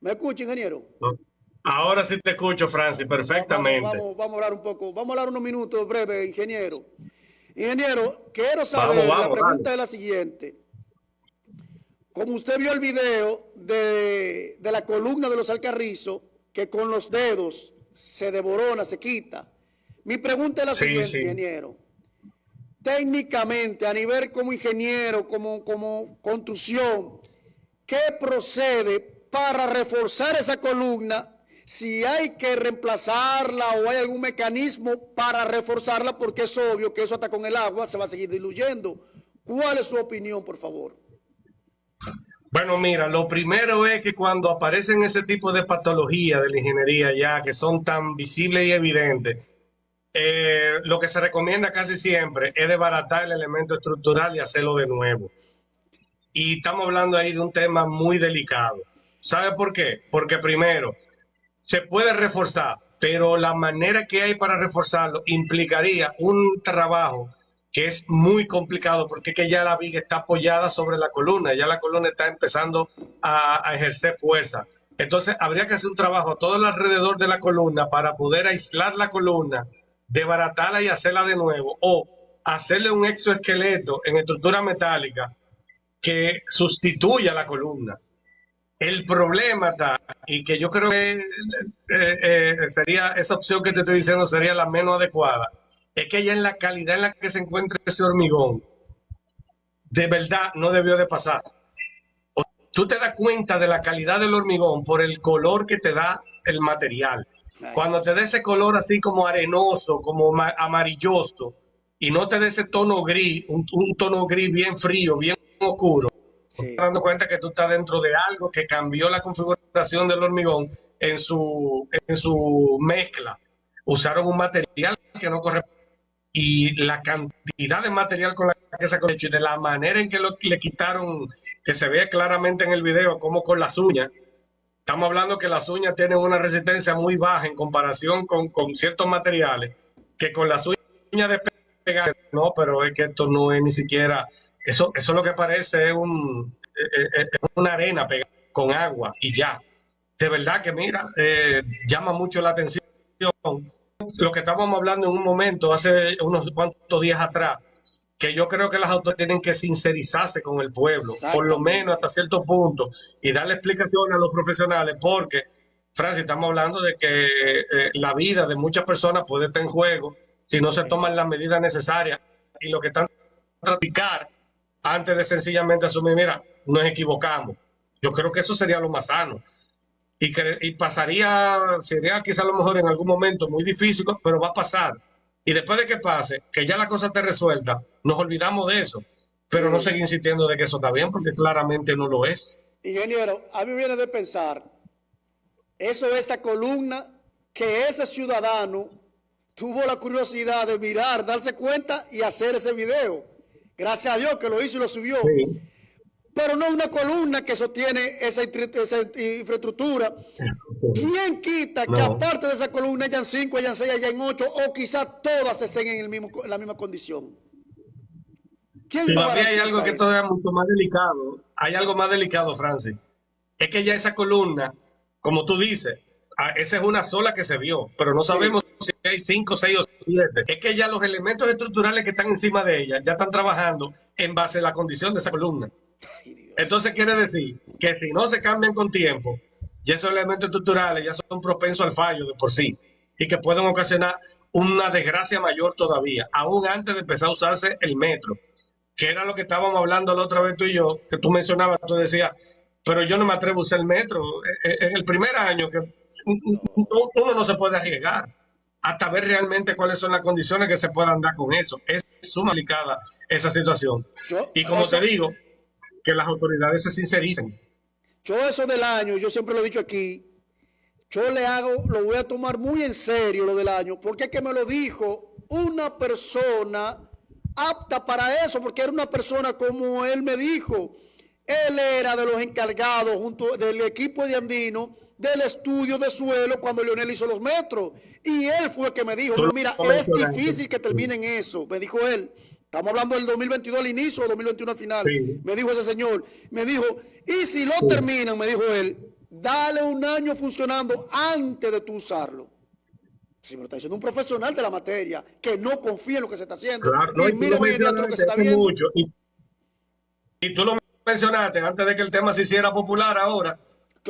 ¿Me escucha, ingeniero? Ahora sí te escucho, Francis, perfectamente. Vamos a hablar un poco, vamos a hablar unos minutos breves, ingeniero. Ingeniero, quiero Vamos, saber, la vamos, dale. pregunta es la siguiente. Como usted vio el video de la columna de los Alcarrizos, que con los dedos se devorona, se quita. Mi pregunta es la Sí, siguiente, sí. ingeniero. Técnicamente, a nivel como ingeniero, como construcción, ¿qué procede para reforzar esa columna? Si hay que reemplazarla o hay algún mecanismo para reforzarla, porque es obvio que eso hasta con el agua se va a seguir diluyendo. ¿Cuál es su opinión, por favor? Bueno, mira, lo primero es que cuando aparecen ese tipo de patologías de la ingeniería ya que son tan visibles y evidentes, lo que se recomienda casi siempre es desbaratar el elemento estructural y hacerlo de nuevo. Y estamos hablando ahí de un tema muy delicado. ¿Sabe por qué? Porque primero, se puede reforzar, pero la manera que hay para reforzarlo implicaría un trabajo que es muy complicado porque es que ya la viga está apoyada sobre la columna, ya la columna está empezando a ejercer fuerza. Entonces habría que hacer un trabajo todo alrededor de la columna para poder aislar la columna, desbaratarla y hacerla de nuevo, o hacerle un exoesqueleto en estructura metálica que sustituya la columna. El problema está, y que yo creo que sería esa opción que te estoy diciendo sería la menos adecuada, es que ya en la calidad en la que se encuentra ese hormigón, de verdad no debió de pasar. Tú te das cuenta de la calidad del hormigón por el color que te da el material. Ay, Cuando te Dios. da ese color así como arenoso, como amarilloso, y no te da ese tono gris, un tono gris bien frío, bien oscuro, Sí, dando cuenta que tú estás dentro de algo que cambió la configuración del hormigón en su mezcla. Usaron un material que no corresponde y la cantidad de material con la que se ha hecho y de la manera en que le quitaron, que se ve claramente en el video, como con las uñas. Estamos hablando que las uñas tienen una resistencia muy baja en comparación con ciertos materiales, que con las uñas de pegar, no, pero es que esto no es ni siquiera, eso lo que parece es una arena pegada con agua y ya. De verdad que mira, llama mucho la atención lo que estábamos hablando en un momento, hace unos cuantos días atrás, que yo creo que las autoridades tienen que sincerizarse con el pueblo, por lo menos hasta exactamente. cierto punto, y darle explicaciones a los profesionales, porque, Francis, estamos hablando de que la vida de muchas personas puede estar en juego si no se toman las Exacto. medidas necesarias y lo que están tratando de practicar antes de sencillamente asumir, mira, nos equivocamos. Yo creo que eso sería lo más sano. Y pasaría, sería quizá a lo mejor en algún momento muy difícil, pero va a pasar. Y después de que pase, que ya la cosa esté resuelta, nos olvidamos de eso, pero no seguir Sí. insistiendo de que eso está bien, porque claramente no lo es. Ingeniero, a mí viene de pensar, eso es esa columna que ese ciudadano tuvo la curiosidad de mirar, darse cuenta y hacer ese video. Gracias a Dios que lo hizo y lo subió. Sí. Pero no una columna que sostiene esa infraestructura. ¿Quién quita que No. aparte de esa columna hayan 5, hayan 6, hayan 8 o quizás todas estén en la misma condición? ¿Quién no Todavía hay algo garantiza que eso? todavía es mucho más delicado. Hay algo más delicado, Francis. Es que ya esa columna, como tú dices, esa es una sola que se vio, pero no Sí. sabemos si hay 5, 6 o 7. Es que ya los elementos estructurales que están encima de ella ya están trabajando en base a la condición de esa columna. Ay, Dios. Entonces quiere decir que si no se cambian con tiempo, ya esos elementos estructurales ya son propensos al fallo de por sí y que pueden ocasionar una desgracia mayor todavía, aún antes de empezar a usarse el metro, que era lo que estábamos hablando la otra vez tú y yo, que tú mencionabas, tú decías, pero yo no me atrevo a usar el metro. En el primer año que No. uno no se puede arriesgar hasta ver realmente cuáles son las condiciones que se puedan dar con eso. Es sumamente delicada esa situación. Yo, Y como te eso, digo, que las autoridades se sincericen. yo eso del año, yo siempre lo he dicho aquí, yo le hago, lo voy a tomar muy en serio lo del año, porque es que me lo dijo una persona apta para eso, porque era una persona como él me dijo. Él era de los encargados junto del equipo de Andino del estudio de suelo cuando Leonel hizo los metros. Y él fue el que me dijo, Tú no, mira, lo es mencionaste. difícil que terminen eso, me dijo él. Estamos hablando del 2022 al inicio o 2021 al final. Sí, Me dijo ese señor, me dijo, y si lo sí. terminan, me dijo él, dale un año funcionando antes de tú usarlo. Si me lo está diciendo un profesional de la materia, que no confía en lo que se está haciendo, Claro, no, y y tú mire lo hoy en día todo lo que se mencionaste está hace viendo. mucho, y tú lo mencionaste antes de que el tema se hiciera popular ahora.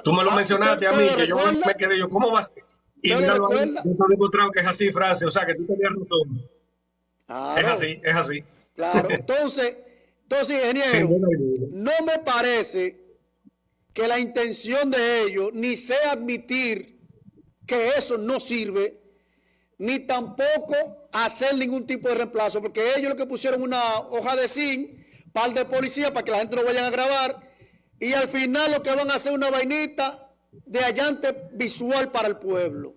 Tú me lo mencionaste a ¿Usted mí, lo que yo me recuerda? quedé yo, ¿cómo va a ser? Y ¿Usted lo míralo ahí, recuerda? yo te he demostrado que es así, Francia, o sea, que tú tenías razón. Es Claro, así, es así. claro. Entonces, Sin ingeniero, duda alguna. no me parece que la intención de ellos ni sea admitir que eso no sirve, ni tampoco hacer ningún tipo de reemplazo, porque ellos lo que pusieron una hoja de zinc, par de policías para que la gente no vayan a grabar, y al final lo que van a hacer es una vainita de allante visual para el pueblo.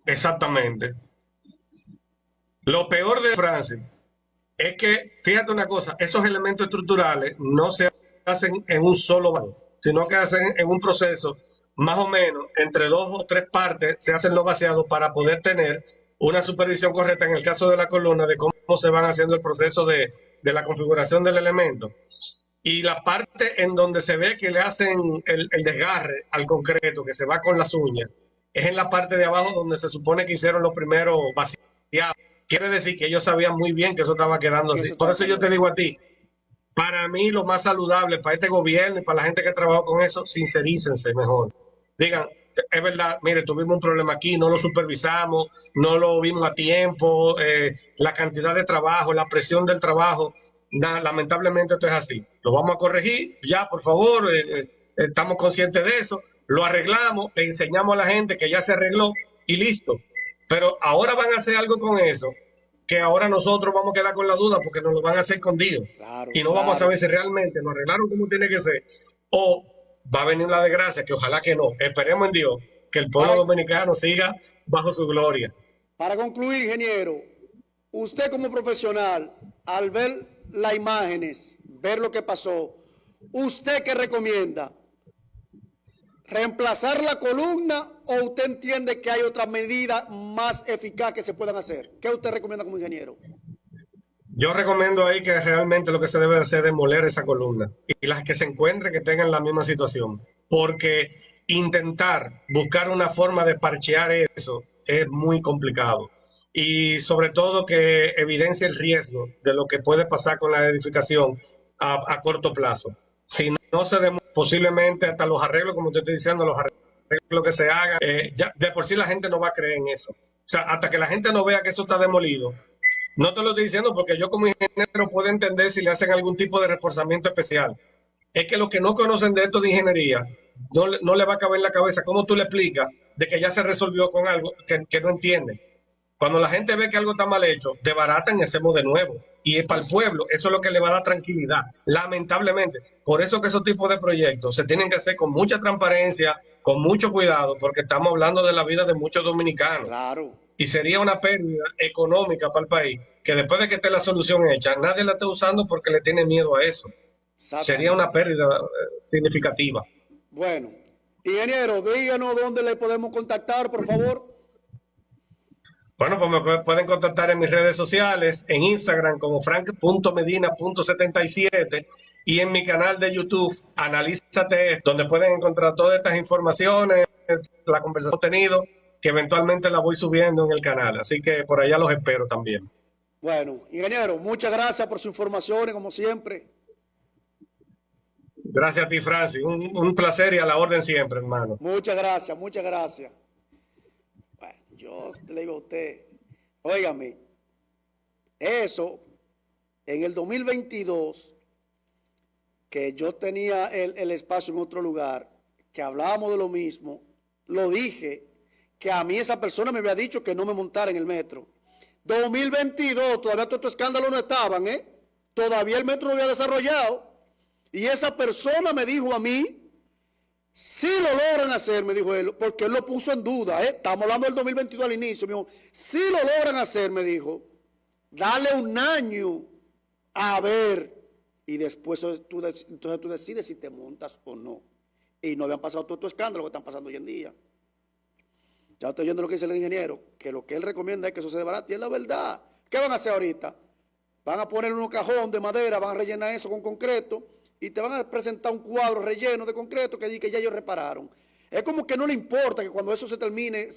Exactamente. Lo peor de Francis es que, fíjate una cosa, esos elementos estructurales no se hacen en un solo vaso, sino que hacen en un proceso más o menos entre 2 o 3 partes, se hacen los vaciados para poder tener una supervisión correcta en el caso de la columna, de cómo se van haciendo el proceso de la configuración del elemento. Y la parte en donde se ve que le hacen el desgarre al concreto, que se va con las uñas, es en la parte de abajo donde se supone que hicieron los primeros vaciados. Quiere decir que ellos sabían muy bien que eso estaba quedando Que así. eso Por estaba eso yo quedando te así. digo a ti, para mí lo más saludable para este gobierno y para la gente que trabajó con eso, sincerícense mejor. Digan, es verdad, mire, tuvimos un problema aquí, no lo supervisamos, no lo vimos a tiempo, la cantidad de trabajo, la presión del trabajo, lamentablemente esto es así. Lo vamos a corregir, ya, por favor, estamos conscientes de eso, lo arreglamos, le enseñamos a la gente que ya se arregló y listo. Pero ahora van a hacer algo con eso, que ahora nosotros vamos a quedar con la duda porque nos lo van a hacer escondido. Claro, Y no vamos a claro. saber si realmente lo arreglaron como tiene que ser o va a venir la desgracia, que ojalá que no. Esperemos en Dios que el pueblo Para, dominicano siga bajo su gloria. para concluir, ingeniero, usted como profesional, al ver las imágenes, ver lo que pasó, ¿usted qué recomienda? ¿Reemplazar la columna o usted entiende que hay otras medidas más eficaces que se puedan hacer? ¿Qué usted recomienda como ingeniero? Yo recomiendo ahí que realmente lo que se debe hacer es demoler esa columna y las que se encuentren que tengan la misma situación, porque intentar buscar una forma de parchear eso es muy complicado y sobre todo que evidencia el riesgo de lo que puede pasar con la edificación a corto plazo. Si no se posiblemente hasta los arreglos, como te estoy diciendo, los arreglos que se hagan, ya de por sí la gente no va a creer en eso. O sea, hasta que la gente no vea que eso está demolido, no te lo estoy diciendo porque yo como ingeniero puedo entender si le hacen algún tipo de reforzamiento especial. Es que los que no conocen de esto de ingeniería, no le va a caber en la cabeza cómo tú le explicas de que ya se resolvió con algo que no entienden. Cuando la gente ve que algo está mal hecho, desbaratan y hacemos de nuevo. Y es para el Eso es. pueblo, eso es lo que le va a dar tranquilidad, lamentablemente. Por eso que esos tipos de proyectos se tienen que hacer con mucha transparencia, con mucho cuidado, porque estamos hablando de la vida de muchos dominicanos. Claro. Y sería una pérdida económica para el país, que después de que esté la solución hecha, nadie la esté usando porque le tiene miedo a eso. Sería una Exactamente. pérdida significativa. Bueno, ingeniero, díganos dónde le podemos contactar, por favor. Bueno, pues me pueden contactar en mis redes sociales, en Instagram como frank.medina.77 y en mi canal de YouTube, Analízate, donde pueden encontrar todas estas informaciones, la conversación tenido, que eventualmente la voy subiendo en el canal. Así que por allá los espero también. Bueno, ingeniero, muchas gracias por su información, como siempre. Gracias a ti, Francis. Un placer y a la orden siempre, hermano. Muchas gracias, muchas gracias. Bueno, yo le digo a usted, óigame, eso en el 2022, que yo tenía el espacio en otro lugar, que hablábamos de lo mismo, lo dije, que a mí esa persona me había dicho que no me montara en el metro. 2022, todavía todos estos escándalos no estaban, ¿eh? Todavía el metro no había desarrollado. Y esa persona me dijo a mí, si lo logran hacer, me dijo él, porque él lo puso en duda, ¿eh? Estamos hablando del 2022 al inicio, me dijo, si lo logran hacer, me dijo, dale un año a ver, y después entonces tú decides si te montas o no. Y no habían pasado todo estos escándalos que están pasando hoy en día. Ya estoy oyendo lo que dice el ingeniero, que lo que él recomienda es que eso se desbarate, y es la verdad. ¿Qué van a hacer ahorita? Van a poner un cajón de madera, van a rellenar eso con concreto, y te van a presentar un cuadro relleno de concreto que dice que ya ellos repararon. Es como que no le importa que cuando eso se termine